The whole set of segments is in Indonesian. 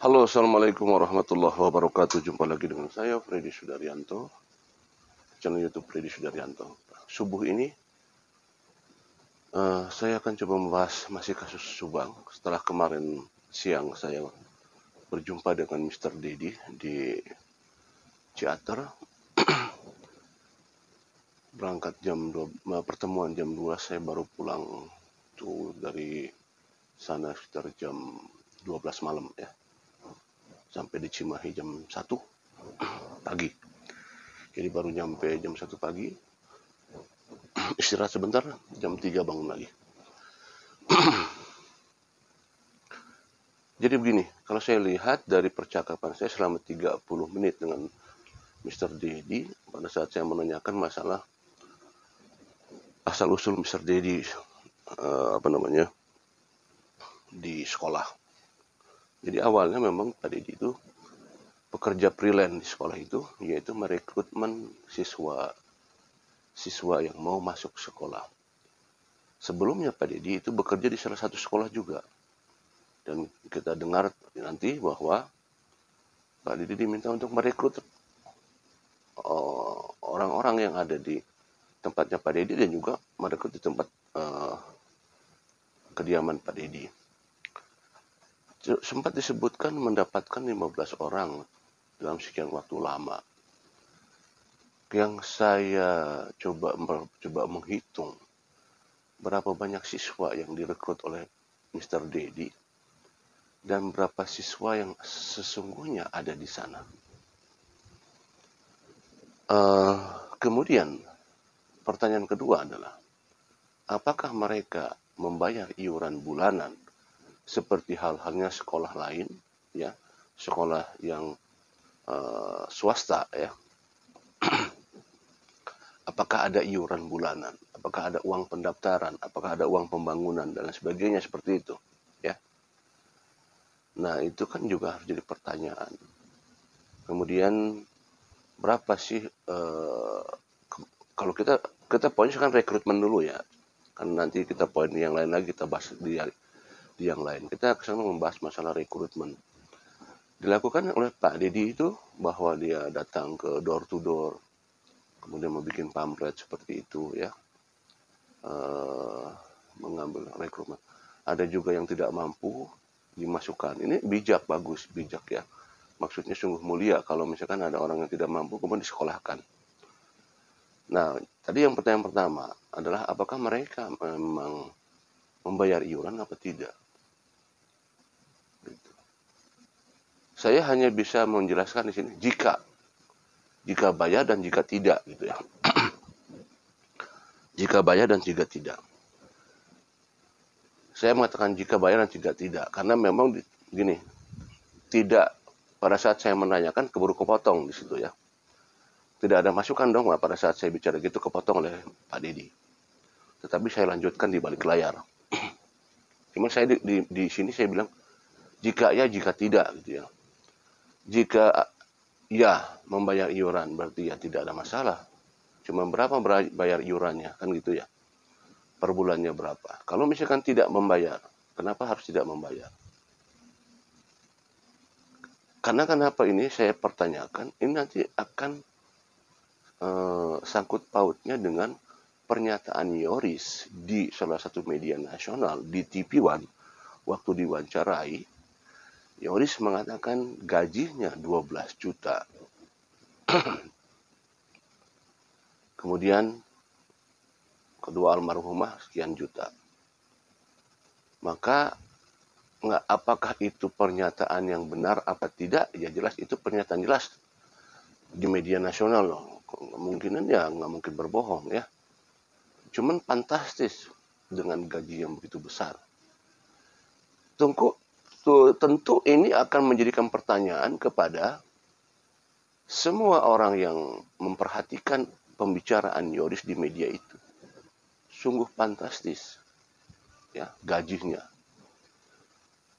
Halo, Assalamualaikum warahmatullahi wabarakatuh. Jumpa lagi dengan saya, Freddy Sudaryanto, channel YouTube Freddy Sudaryanto. Subuh ini, saya akan coba membahas masih kasus Subang. Setelah kemarin siang saya berjumpa dengan Mr. Dedi di Ciater, berangkat pertemuan jam 2, saya baru pulang tuh dari sana sekitar jam 12 malam ya. Sampai di Cimahi jam 1 pagi. Jadi baru nyampe jam 1 pagi, istirahat sebentar, jam 3 bangun lagi. Jadi begini, kalau saya lihat dari percakapan saya selama 30 menit dengan Mr. Dedi, pada saat saya menanyakan masalah asal-usul Mr. Dedi di sekolah. Jadi awalnya memang Pak Dedi itu pekerja freelance di sekolah itu, yaitu merekrutmen siswa yang mau masuk sekolah. Sebelumnya Pak Dedi itu bekerja di salah satu sekolah juga. Dan kita dengar nanti bahwa Pak Dedi diminta untuk merekrut orang-orang yang ada di tempatnya Pak Dedi dan juga merekrut di tempat kediaman Pak Dedi. Sempat disebutkan mendapatkan 15 orang dalam sekian waktu lama. Yang saya coba menghitung berapa banyak siswa yang direkrut oleh Mr. Dedi dan berapa siswa yang sesungguhnya ada di sana. Kemudian pertanyaan kedua adalah, apakah mereka membayar iuran bulanan seperti hal-halnya sekolah lain, ya, sekolah yang swasta, ya? Apakah ada iuran bulanan? Apakah ada uang pendaftaran? Apakah ada uang pembangunan dan sebagainya seperti itu, ya? Nah, itu kan juga harus jadi pertanyaan. Kemudian berapa sih kalau kita poinnya kan rekrutmen dulu ya, kan nanti kita poin yang lain lagi kita bahas di yang lain. Kita kesana membahas masalah rekrutmen. Dilakukan oleh Pak Dedi itu bahwa dia datang ke door to door, kemudian membuat pamflet seperti itu ya, mengambil rekrutmen. Ada juga yang tidak mampu dimasukkan. Ini bijak, bagus, bijak ya. Maksudnya sungguh mulia kalau misalkan ada orang yang tidak mampu kemudian disekolahkan. Nah, tadi yang pertanyaan pertama adalah apakah mereka memang membayar iuran apa tidak? Gitu. Saya hanya bisa menjelaskan di sini jika bayar dan jika tidak gitu ya. Jika bayar dan jika tidak. Saya mengatakan jika bayar dan jika tidak karena memang gini, tidak pada saat saya menanyakan keburu kepotong di situ ya. Tidak ada masukan dong pada saat saya bicara gitu kepotong oleh Pak Dedi. Tetapi saya lanjutkan di balik layar. Cuman saya di sini saya bilang jika ya jika tidak gitu ya. Jika ya membayar iuran berarti ya tidak ada masalah. Cuma berapa bayar iurannya kan gitu ya. Per bulannya berapa. Kalau misalkan tidak membayar, kenapa harus tidak membayar? Karena kenapa ini saya pertanyakan, ini nanti akan sangkut pautnya dengan pernyataan Yoris di salah satu media nasional di TV One waktu diwawancarai. Yoris mengatakan gajinya 12 juta. Kemudian kedua almarhumah sekian juta. Maka apakah itu pernyataan yang benar apa tidak? Ya jelas itu pernyataan jelas di media nasional loh. Kemungkinan ya nggak mungkin berbohong ya. Cuman fantastis dengan gaji yang begitu besar. Tentu ini akan menjadikan pertanyaan kepada semua orang yang memperhatikan pembicaraan Yoris di media itu. Sungguh fantastis ya gajinya.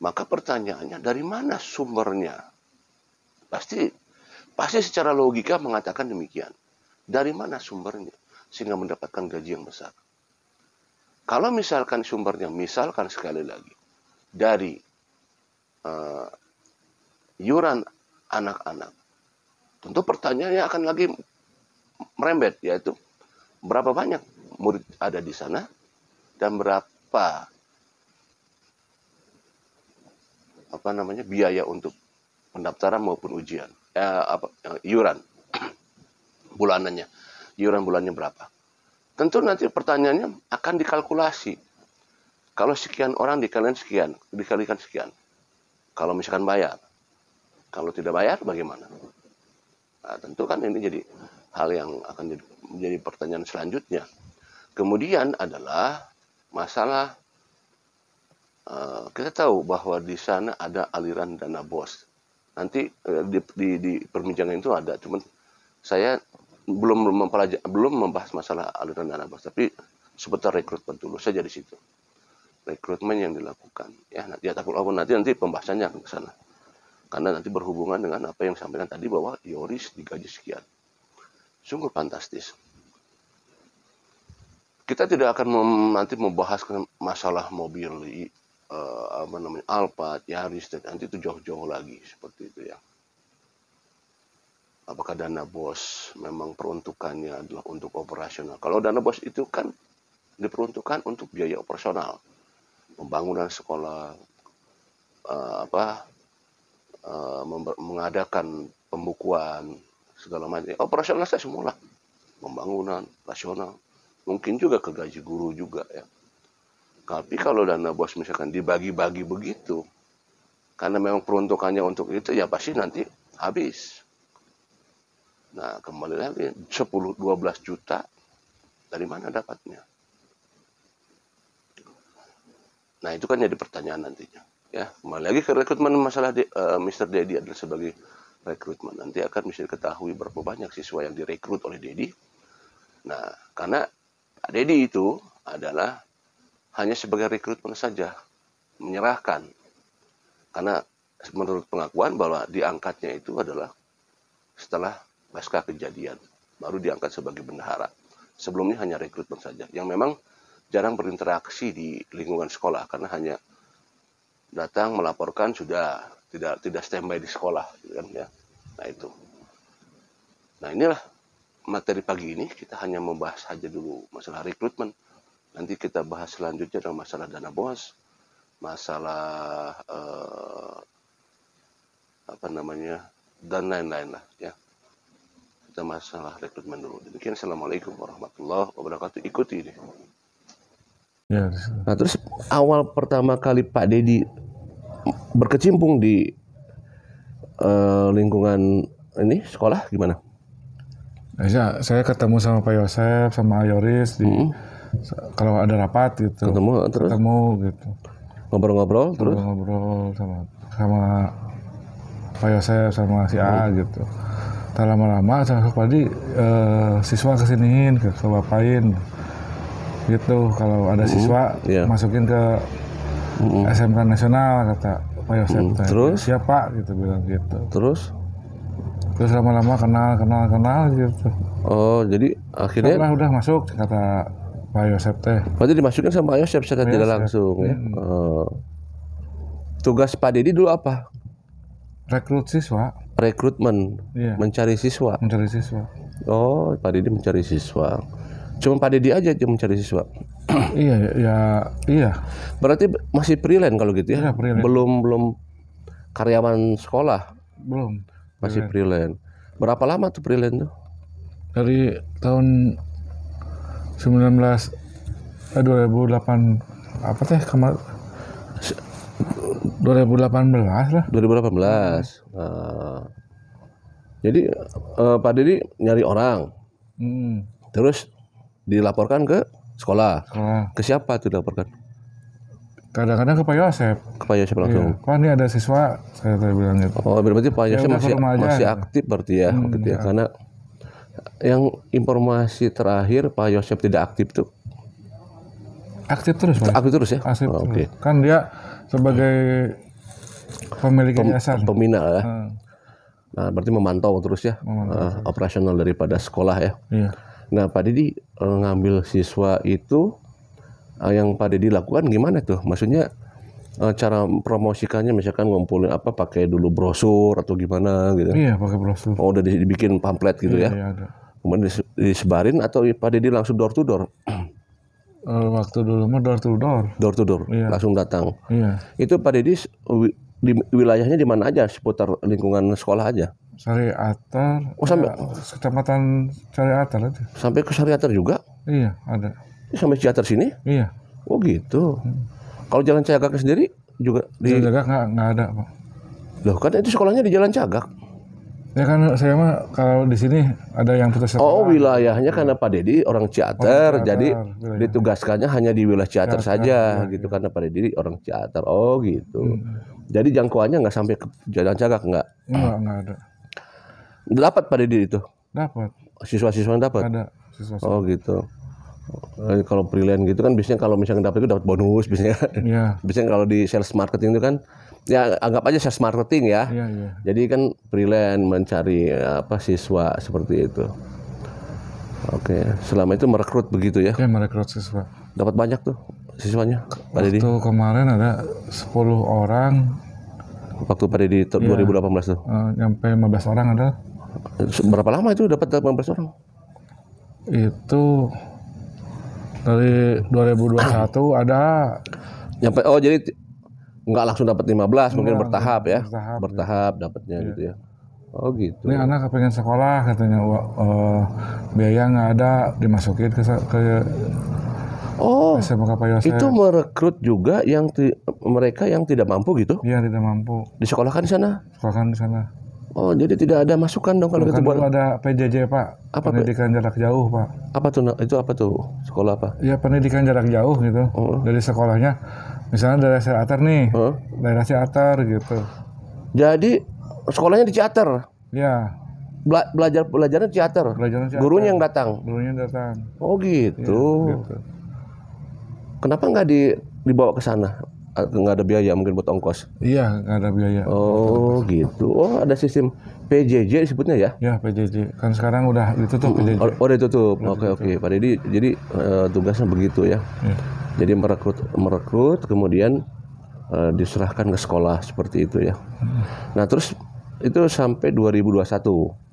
Maka pertanyaannya dari mana sumbernya? Pasti secara logika mengatakan demikian. Dari mana sumbernya sehingga mendapatkan gaji yang besar? Kalau misalkan sumbernya, misalkan sekali lagi dari iuran anak-anak. Tentu pertanyaannya akan lagi merembet, yaitu berapa banyak murid ada di sana dan berapa biaya untuk pendaftaran maupun ujian, iuran bulanannya, iuran bulannya berapa. Tentu nanti pertanyaannya akan dikalkulasi. Kalau sekian orang dikalikan sekian. Kalau misalkan bayar, kalau tidak bayar bagaimana? Nah, tentu kan ini jadi hal yang akan menjadi pertanyaan selanjutnya. Kemudian adalah masalah kita tahu bahwa di sana ada aliran dana BOS. Nanti di perbincangan itu ada, cuman saya belum membahas masalah aliran dana BOS, tapi seputar rekrutmen dulu saja di situ. Rekrutmen yang dilakukan, ya nanti pembahasannya akan ke sana. Karena nanti berhubungan dengan apa yang disampaikan tadi bahwa Yoris digaji sekian. Sungguh fantastis. Kita tidak akan nanti membahas masalah mobil Alphard, Yaris, nanti itu jauh-jauh lagi seperti itu ya. Apakah dana BOS memang peruntukannya adalah untuk operasional? Kalau dana BOS itu kan diperuntukkan untuk biaya operasional, pembangunan sekolah, mengadakan pembukuan segala macam. Operasional saya semula, pembangunan rasional, mungkin juga ke gaji guru juga ya. Tapi kalau dana BOS misalkan dibagi-bagi begitu, karena memang peruntukannya untuk itu, ya pasti nanti habis. Nah, kembali lagi 10-12 juta dari mana dapatnya? Nah, itu kan jadi pertanyaan nantinya. Ya, kembali lagi ke rekrutmen, masalah Mr. Dedi adalah sebagai rekrutmen. Nanti akan bisa diketahui berapa banyak siswa yang direkrut oleh Dedi. Nah, karena Pak Dedi itu adalah hanya sebagai rekrutmen saja, menyerahkan. Karena menurut pengakuan bahwa diangkatnya itu adalah setelah pasca kejadian, baru diangkat sebagai bendahara. Sebelumnya hanya rekrutmen saja, yang memang jarang berinteraksi di lingkungan sekolah, karena hanya datang melaporkan sudah, tidak standby di sekolah, gitu kan ya. Nah itu. Nah inilah materi pagi ini, kita hanya membahas saja dulu masalah rekrutmen. Nanti kita bahas selanjutnya adalah masalah dana BOS, masalah dan lain-lain lah ya. Kita masalah rekrutmen dulu. Demikian, assalamualaikum warahmatullahi wabarakatuh. Ikuti ini. Ya. Nah terus awal pertama kali Pak Dedi berkecimpung di lingkungan ini sekolah gimana? Saya ketemu sama Pak Yosef sama Yoris di kalau ada rapat gitu. Ketemu gitu. Ngobrol-ngobrol terus? Ngobrol sama Pak Yosef sama si A gitu. Tak lama-lama sama Padi siswa kesiniin ke bapain gitu. Kalau ada siswa masukin ke SMK nasional kata Pak Yosef. Terus? Siapa gitu bilang gitu. Terus lama-lama kenal gitu. Oh, jadi akhirnya udah masuk kata Pak Yosef teh. Berarti dimasukin sama Pak Yosef secara tidak langsung ya. Tugas Pak Dedi dulu apa? Rekrut siswa. Rekrutmen. Iya. Mencari siswa. Oh, Pak Dedi mencari siswa. Cuma Pak Dedi aja mencari siswa. Iya. Berarti masih freelance kalau gitu ya? Iya, freelance. Belum karyawan sekolah. Belum. Masih freelance. Berapa lama tuh freelance tuh? Dari tahun 2008 apa teh kemarin 2018 lah. 2018. Jadi Pak Dedi nyari orang. Terus dilaporkan ke sekolah. Ke siapa tuh dilaporkan? Kadang-kadang ke Pak Yosef. Ke Pak Yosef langsung. Iya. Pak, ini ada siswa, saya bilang gitu. Oh, berarti Pak Yosef masih aktif berarti ya, gitu ya. Karena yang informasi terakhir Pak Yosef tidak aktif tuh. Aktif terus, Pak. Aktif terus ya. Aktif terus. Okay. Kan dia sebagai pemilik yayasan. Pembina ya. Nah, berarti memantau terus ya, operasional daripada sekolah ya. Iya. Nah, Pak Dedi ngambil siswa itu, yang Pak Dedi lakukan gimana tuh? Maksudnya cara promosikannya misalkan ngumpulin apa pakai dulu brosur atau gimana gitu? Iya, pakai brosur. Oh, udah dibikin pamflet gitu Iya, ya? iya, ada. Kemudian disebarin atau Pak Dedi langsung door to door? Waktu dulu mah door to door. Door to door, Iya. langsung datang. Iya, Itu Pak Dedi di wilayahnya di mana aja, seputar lingkungan sekolah aja? Sari Atar. Oh, sampai Kecamatan Sari Atar aja. sampai ke Sariater juga? Iya, ada. Sampai Ciater sini? Iya. Oh gitu. Kalau Jalan Cagak sendiri juga Di Jaga nggak ada, Pak. Loh kan itu sekolahnya di Jalan Cagak. Ya kan saya mah kalau di sini ada yang putus sekolah. Oh, wilayahnya karena Pak Dedi orang Ciater, Ciater, jadi wilayah. ditugaskannya hanya di wilayah Ciater Ciater, saja iya, gitu karena Pak Dedi orang Ciater. Oh gitu. Jadi jangkauannya nggak sampai ke Jalan Cagak nggak? Enggak ada. Dapat Pak Dedi itu? Dapat. Siswa-siswa dapat? Ada siswa. Oh gitu. Kalau freelance gitu kan biasanya kalau misalnya dapat itu dapat bonus biasanya. Iya. Biasanya kalau di sales marketing itu kan ya anggap aja sales marketing ya. Iya, iya. Jadi kan freelance mencari apa siswa seperti itu. Oke, selama itu merekrut begitu ya. Ya merekrut siswa. Dapat banyak tuh siswanya Pak Dedi. Waktu kemarin ada 10 orang, Waktu Pak Dedi 2018 tuh. nyampe 15 orang ada. Berapa lama itu dapat 18 orang? Itu dari 2021 ada. Nyampe jadi nggak langsung dapat 15, mungkin Enggak, bertahap ya. bertahap, Bertahap dapatnya gitu ya. Oh gitu. Ini anak pengen sekolah katanya, biaya nggak ada, dimasukin ke Oh, SMK Payose. itu merekrut juga yang mereka yang tidak mampu gitu? Iya, tidak mampu. Disekolahkan di sana? Sekolahkan di sana. Oh, jadi tidak ada masukan dong kalau Kan gitu buat dulu ada PJJ, Pak. Apa, Pendidikan jarak jauh, Pak. apa tuh? Itu apa tuh? Sekolah apa? Iya, pendidikan jarak jauh gitu. Dari sekolahnya, misalnya dari Ciater nih, daerah Ciater gitu. Jadi sekolahnya di Ciater. Iya, Belajarnya di Ciater. belajarnya Ciater. Gurunya yang datang. Gurunya datang. Oh gitu. Gitu. Kenapa nggak dibawa ke sana? Nggak ada biaya mungkin buat ongkos. Iya, nggak ada biaya. Oh gitu. Oh ada sistem PJJ disebutnya ya? Ya, PJJ. Kan sekarang udah ditutup PJJ. Oh udah ditutup. Oke. Pak Dedi jadi tugasnya begitu ya. Iya. Jadi merekrut kemudian diserahkan ke sekolah seperti itu ya. Nah terus itu sampai 2021.